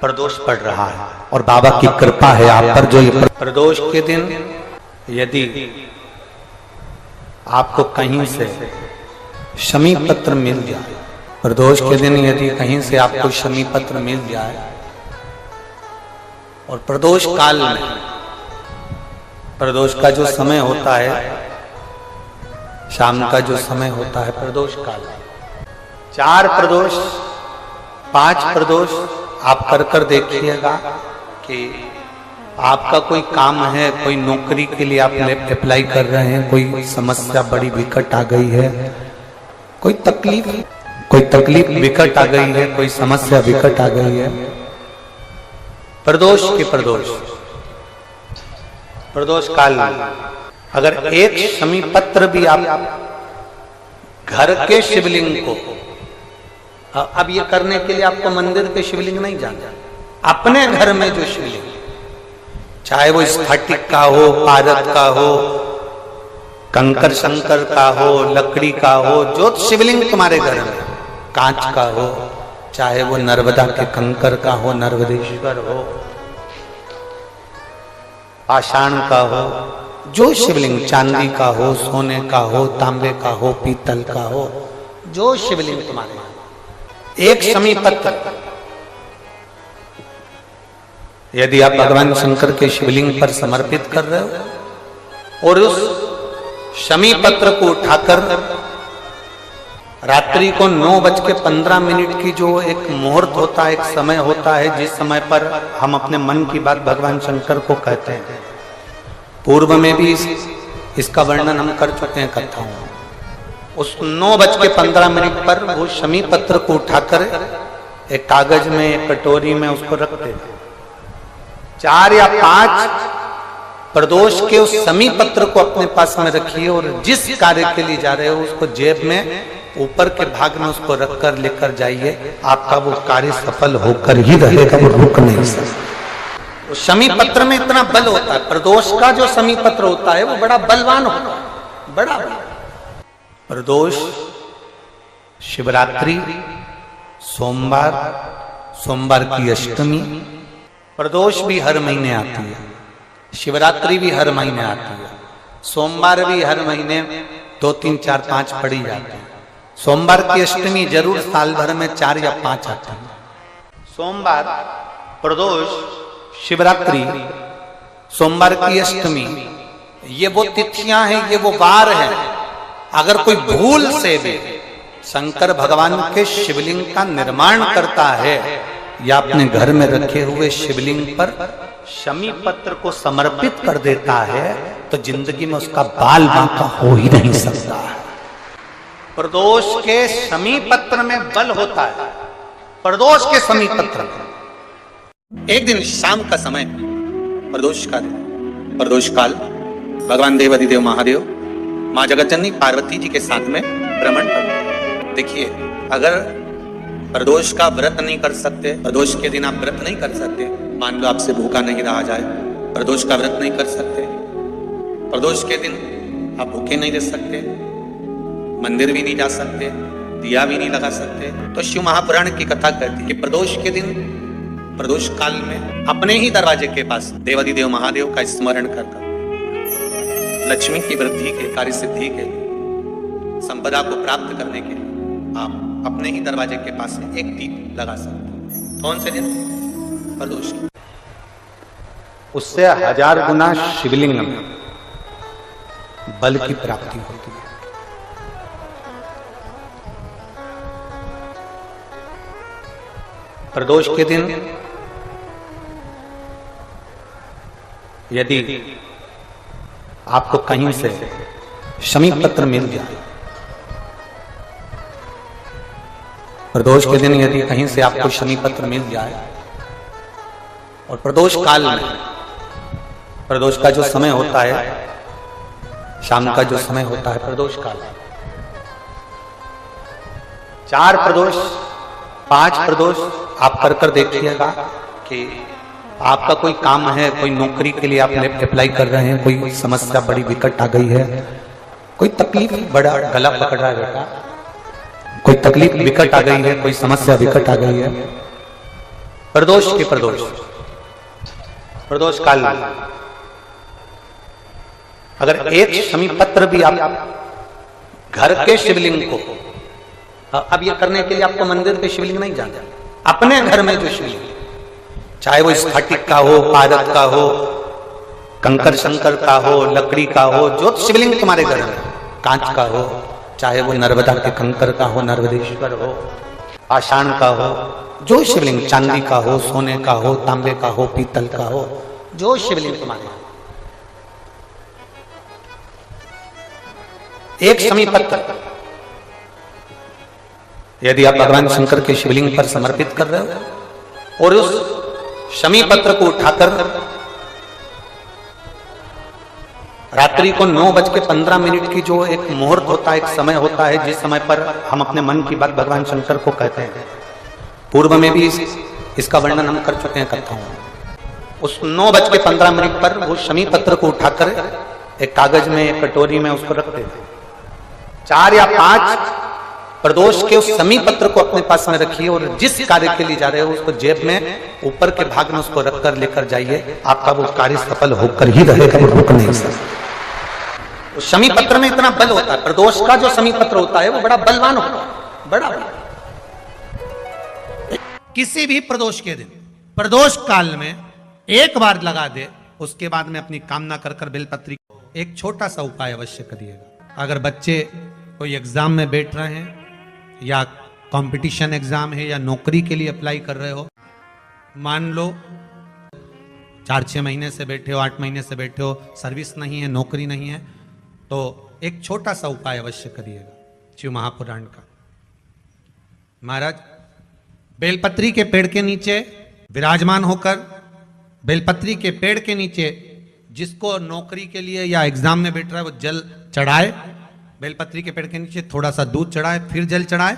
प्रदोष पड़ रहा है और बाबा की कृपा है आप पर। जो ये प्रदोष के दिन यदि आपको कहीं से शमी पत्र मिल जाए, प्रदोष के दिन यदि कहीं से आपको शमी पत्र मिल जाए और प्रदोष काल में, प्रदोष का जो समय होता है, शाम का जो समय होता है प्रदोष काल, 4 प्रदोष 5 प्रदोष आप कर देखिएगा कि आपका कोई काम है, कोई नौकरी के लिए आप अप्लाई कर रहे हैं, कोई समस्या बड़ी विकट आ गई है, कोई तकलीफ विकट आ गई है, कोई समस्या विकट आ गई है, प्रदोष काल अगर एक शमी पत्र भी आप घर के शिवलिंग को, अब ये करने के लिए आपको मंदिर के शिवलिंग नहीं जाना, अपने घर में जो शिवलिंग, चाहे वो स्फटिक का हो, पारद का हो, कंकर शंकर का हो, लकड़ी का हो, जो शिवलिंग तुम्हारे घर में, कांच का हो, चाहे वो नर्मदा के कंकर का हो, नर्मदेश्वर हो, पाषाण का हो, जो शिवलिंग चांदी का हो, सोने का हो, तांबे का हो, पीतल का हो, जो शिवलिंग तुम्हारे, एक शमी पत्र यदि आप भगवान शंकर के शिवलिंग पर समर्पित कर रहे हो और उस शमी पत्र को उठाकर रात्रि को 9:15 की जो एक मुहूर्त होता है, एक समय होता है, जिस समय पर हम अपने मन की बात भगवान शंकर को कहते हैं, पूर्व में भी इसका वर्णन हम कर चुके हैं कथाओं में, उस 9:15 पर वो शमी पत्र को उठाकर एक कागज में, एक कटोरी में उसको रखते हैं। 4 या 5 प्रदोष के उस शमी पत्र को अपने पास में रखिए और जिस कार्य के लिए जा रहे हो उसको जेब में ऊपर के भाग में उसको रखकर लेकर जाइए, आपका वो कार्य सफल होकर ही रहेगा, वो रुक नहीं सकता। शमी पत्र में इतना बल होता है, प्रदोष का जो शमी पत्र होता है वो बड़ा बलवान होता है, बड़ा प्रदोष, शिवरात्रि, सोमवार की अष्टमी, प्रदोष भी हर महीने आती है, शिवरात्रि भी हर महीने आती है, सोमवार भी हर महीने 2, 3, 4, 5 पड़ी जाती है। सोमवार की अष्टमी जरूर साल भर में 4 या 5 आती है। सोमवार, प्रदोष, शिवरात्रि, सोमवार की अष्टमी, ये वो तिथियां हैं, ये वो वार हैं। अगर कोई भूल से भी शंकर भगवान के शिवलिंग का निर्माण करता है या अपने घर में रखे हुए शिवलिंग पर शमी पत्र को समर्पित कर देता है तो जिंदगी में उसका बाल बांका हो ही नहीं सकता है। प्रदोष के शमी पत्र में बल होता है, प्रदोष के शमी पत्र में। एक दिन शाम का समय, प्रदोष का दिन, प्रदोष काल, भगवान देवाधिदेव महादेव माँ जगतजननी पार्वती जी के साथ में भ्रमण करते। देखिए, अगर प्रदोष का व्रत नहीं कर सकते, प्रदोष के दिन आप व्रत नहीं कर सकते, मान लो आपसे भूखा नहीं रहा जाए, प्रदोष का व्रत नहीं कर सकते, प्रदोष के दिन आप भूखे नहीं रह सकते, मंदिर भी नहीं जा सकते, दिया भी नहीं लगा सकते, तो शिव महापुराण की कथा कहती है कि प्रदोष के दिन, प्रदोष काल में अपने ही दरवाजे के पास देवाधिदेव महादेव का स्मरण कर लक्ष्मी की वृद्धि के, कार्य सिद्धि के, संपदा को प्राप्त करने के लिए आप अपने ही दरवाजे के पास एक दीप लगा सकते हैं। कौन से दिन? प्रदोष। उससे 1000 गुना शिवलिंग में बल की प्राप्ति होती है। प्रदोष के दिन यदि आपको कहीं से शमी पत्र मिल जाए, प्रदोष के दिन यदि कहीं से आपको शमी पत्र मिल जाए और प्रदोष काल में, प्रदोष का जो समय होता है, शाम का जो समय होता है प्रदोष काल, 4 प्रदोष 5 प्रदोष आप कर देखिएगा कि आपका कोई काम है, कोई नौकरी के लिए आप अप्लाई कर रहे हैं, कोई समस्या बड़ी विकट आ गई है, कोई तकलीफ, बड़ा गला पकड़ रहा है बेटा, कोई तकलीफ विकट आ गई है, कोई समस्या विकट आ गई है, प्रदोष के प्रदोष काल में अगर एक शमी पत्र भी आप घर के शिवलिंग को, अब ये करने के लिए आपको मंदिर पे शिवलिंग नहीं जाना, अपने घर में जो शिवलिंग, चाहे वो स्फटिक का हो, पारद का हो, कंकर शंकर का हो, लकड़ी का हो, जो शिवलिंग तुम्हारे घर में, कांच का हो, चाहे वो नर्मदा के कंकर का हो, नर्मदेश्वर हो, पाषाण का हो, जो शिवलिंग, चांदी का हो, सोने का हो, तांबे का हो, पीतल का हो, जो शिवलिंग तुम्हारे, एक शमी पत्र यदि आप भगवान शंकर के शिवलिंग पर समर्पित कर रहे हो और उस शमी पत्र को उठाकर रात्रि को 9:15 की जो एक मुहूर्त होता है, एक समय होता है, जिस समय पर हम अपने मन की बात भगवान शंकर को कहते हैं, पूर्व में भी इसका वर्णन हम कर चुके हैं कथाओं में। उस 9:15 पर वो शमी पत्र को उठाकर एक कागज में, एक कटोरी में उसको रख देते हैं। 4 या 5 प्रदोष के उस शमी पत्र को अपने पास में रखिए और जिस कार्य के लिए जा रहे हो उसको जेब में ऊपर के भाग में उसको रखकर लेकर जाइए, आपका वो कार्य सफल होकर ही रहेगा, वो रुक नहीं सकता। शमी पत्र में इतना बल होता है, प्रदोष का जो शमी पत्र होता है वो बड़ा बलवान होता है, बड़ा किसी भी प्रदोष के दिन, प्रदोष काल में एक बार लगा दे, उसके बाद में अपनी कामना कर कर बेलपत्री। एक छोटा सा उपाय अवश्य करिएगा। अगर बच्चे कोई एग्जाम में बैठ रहे हैं या कंपटीशन एग्जाम है या नौकरी के लिए अप्लाई कर रहे हो, मान लो 4-6 महीने से बैठे हो, 8 महीने से बैठे हो, सर्विस नहीं है, नौकरी नहीं है, तो एक छोटा सा उपाय अवश्य करिएगा शिव महापुराण का। महाराज बेलपत्री के पेड़ के नीचे विराजमान होकर, बेलपत्री के पेड़ के नीचे जिसको नौकरी के लिए या एग्जाम में बैठ रहा है वो जल चढ़ाए, बेलपत्री के पेड़ के नीचे थोड़ा सा दूध चढ़ाए, फिर जल चढ़ाए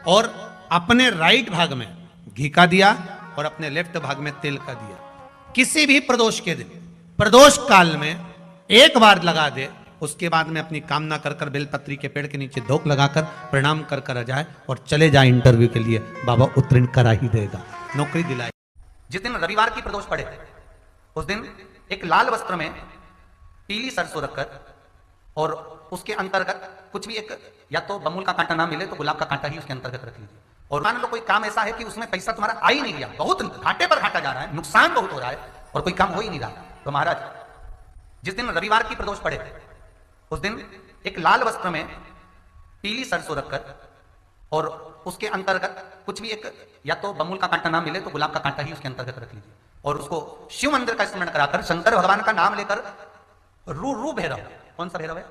और अपने राइट भाग में घी का दिया और अपने लेफ्ट भाग में तेल का दिया। किसी भी प्रदोष के दिन, प्रदोष काल में एक बार लगा दे, उसके बाद में अपनी कामना कर कर बेलपत्री के पेड़ के नीचे धोख लगाकर प्रणाम कर कर जाए और चले जाए इंटरव्यू के लिए, बाबा उत्तीर्ण करा ही देगा, नौकरी दिलाए। जिस दिन रविवार की प्रदोष पड़े उस दिन एक लाल वस्त्र में पीली सरसों रखकर और उसके अंतर्गत कुछ भी, एक या तो बमूल का कांटा ना मिले तो गुलाब का कांटा ही उसके अंतर्गत रख लीजिए। और मान लो कोई काम ऐसा है कि उसमें पैसा तुम्हारा आ ही नहीं गया, बहुत घाटे पर घाटा जा रहा है, नुकसान बहुत हो रहा है और कोई काम हो ही नहीं रहा, तो महाराज जिस दिन रविवार की प्रदोष पड़े उस दिन एक लाल वस्त्र में पीली सरसों रखकर और उसके अंतर्गत कुछ भी, एक या तो बमूल का कांटा ना मिले तो गुलाब का कांटा ही उसके अंतर्गत रख लीजिए और उसको शिव मंदिर का स्मरण कराकर शंकर भगवान का नाम लेकर रू भैरव, कौन सा भैरव है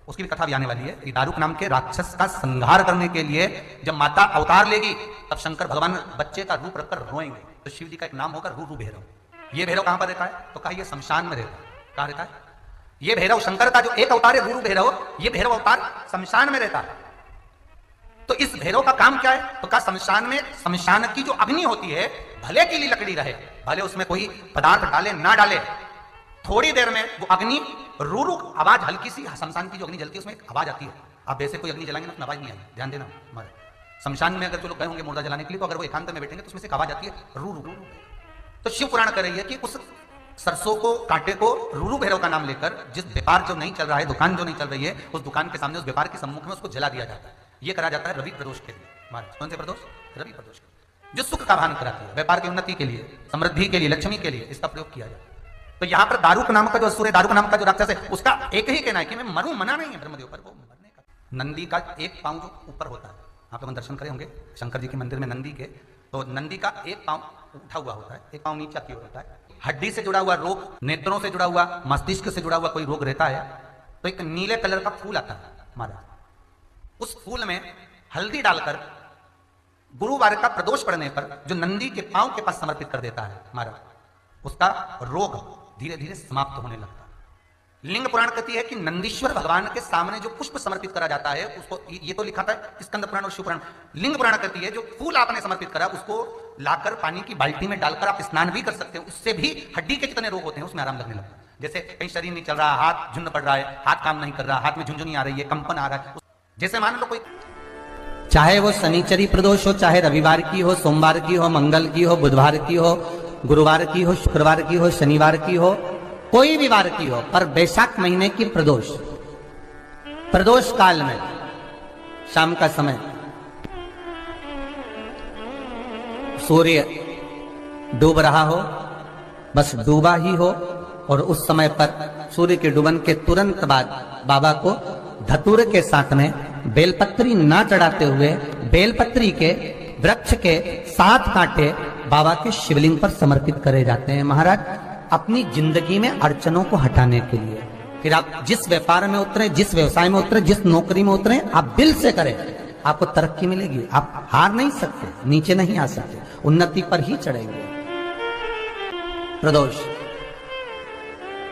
उसकी भी कथा भी आने वाली है। दारुक नाम के राक्षस का संहार करने के लिए जब माता अवतार लेगी तब शंकर भगवान बच्चे का रूप रखकर रोएंगे, तो शिव जी का एक नाम होगा रू भैरव। ये भैरव कहां पर रहता है, तो कहा ये शमशान में रहता है। कहां रहता है ये भैरव? शंकर का जो एक अवतार है रू भैरव, ये भैरव अवतार शमशान में रहता है। तो इस भैरव का काम क्या है, तो कहा शमशान में, शमशान की जो अग्नि होती है भले की लकड़ी रहे, भले उसमें कोई पदार्थ डाले ना डाले, थोड़ी देर में वो अग्नि रू आवाज, हल्की सी शमशान की जो अग्नि जलती है उसमें एक आवाज आती है। आप वैसे कोई अग्नि जलाएंगे ना उसमें आवाज नहीं आएगी, ध्यान देना। हमारे शमशान में अगर जो लोग गए होंगे मुर्दा जलाने के लिए, तो अगर वो एकांत में बैठेंगे तो उसमें से एक आवाज आती है रू। तो शिव पुराण कर रही है कि उस सरसों को, कांटे को रू भैरव का नाम लेकर जिस व्यापार जो नहीं चल रहा है, दुकान जो नहीं चल रही है, उस दुकान के सामने, उस व्यापार के सम्मुख में उसको जला दिया जाता है। ये करा जाता है रवि प्रदोष के लिए। महाराज कौन से प्रदोष? रवि प्रदोष के, जो सुख का भान कराती है, व्यापार की उन्नति के लिए, समृद्धि के लिए, लक्ष्मी के लिए इसका प्रयोग किया जाता है। तो यहां पर दारुक नाम का जो असुर है, दारुक नाम का जो राक्षस है, उसका एक ही कहना है कि मैं मरूं, मना नहीं है ब्रह्मदेव पर, वो मरने का। नंदी का एक पांव जो ऊपर होता है, आप लोग दर्शन करे होंगे शंकर जी के मंदिर में नंदी के, तो नंदी का एक पांव उठा हुआ होता है, एक पांव नीचे की ओर होता है। हड्डी से जुड़ा हुआ रोग, नेत्रों से जुड़ा हुआ, मस्तिष्क से जुड़ा हुआ कोई रोग रहता है तो एक नीले कलर का फूल आता है महाराज, उस फूल में हल्दी डालकर गुरुवार का प्रदोष पड़ने पर जो नंदी के पांव के पास समर्पित कर देता है महाराज, उसका रोग धीरे धीरे समाप्त होने लगता है। लिंग पुराण कहती है कि नंदीश्वर भगवान के सामने जो पुष्प समर्पित करा जाता है उसको, ये तो लिखा था स्कंद पुराण और शिव पुराण, लिंग पुराण कहती है जो फूल आपने समर्पित करा उसको लाकर पानी की बाल्टी में डालकर आप स्नान भी कर सकते हो, उससे भी हड्डी के जितने रोग होते हैं उसमें आराम लगने लगता है। जैसे कहीं शरीर नहीं चल रहा, हाथ झुंड पड़ रहा है, हाथ काम नहीं कर रहा, हाथ में झुंझुनी आ रही है, कंपन आ रहा है, जैसे मान लो कोई चाहे वो शनिचरी प्रदोष हो, चाहे रविवार की हो, सोमवार की हो, मंगल की हो, बुधवार की हो, गुरुवार की हो, शुक्रवार की हो, शनिवार की हो, कोई भी वार की हो, पर वैशाख महीने की प्रदोष काल में शाम का समय सूर्य डूब रहा हो, बस डूबा ही हो, और उस समय पर सूर्य के डूबन के तुरंत बाद बाबा को धतूरे के साथ में बेलपत्री ना चढ़ाते हुए बेलपत्री के वृक्ष के 7 कांटे बाबा के शिवलिंग पर समर्पित करे जाते हैं महाराज, अपनी जिंदगी में अड़चनों को हटाने के लिए। फिर आप जिस व्यापार में उतरे, जिस व्यवसाय में उतरे, जिस नौकरी में उतरे, आप दिल से करें, आपको तरक्की मिलेगी। आप हार नहीं सकते, नीचे नहीं आ सकते, उन्नति पर ही चढ़ेंगे। प्रदोष